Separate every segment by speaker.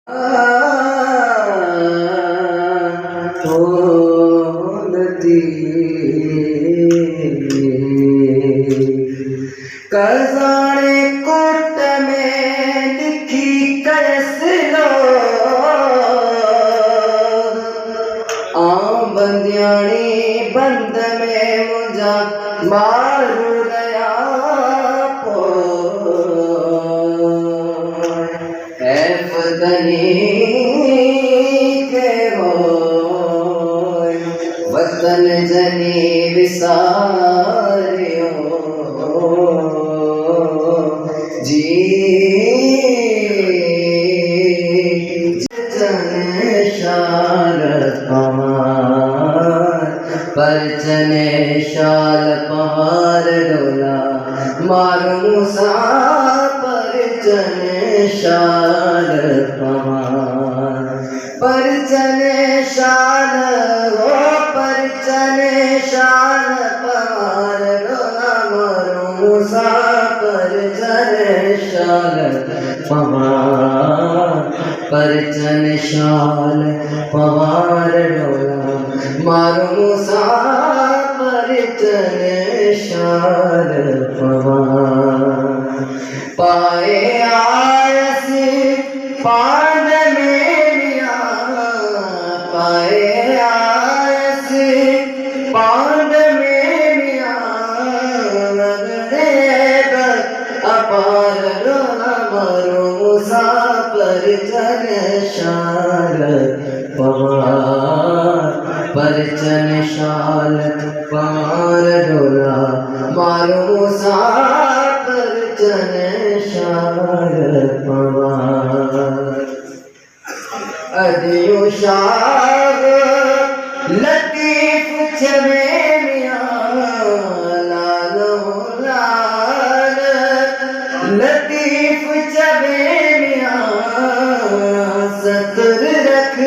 Speaker 1: होती कजाने कोट में लिखी कैसे लो आम बंदियाणी बंद में मुझा मारू गया वतन जनी विसारियो जी जन शाल पवार परचन शाल पवार डोला मारू मुसा परचन शाल पवार परचन शाल हो परचन शाल पवार डोला मारू मुसा परचन शाल पवार परचन शाल पवार डोला मारू मुसा परचन शाल पवार पाए आयस पान मेरिया पाए आयस पान मेरिया अपार रोना मरो मुसा परचन शाल पवार परचन शाल पवार डोला मारो मुसा परचन शाल पवार अदियो शाग लतीफ छमेलिया लाल लाल लतीफ छमेलिया सतर रख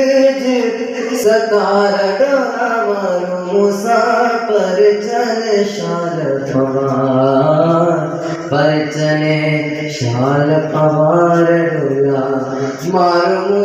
Speaker 1: सतार डोला मारू मुसा परचन शाल पवार परचन शाल पवार डोला मारू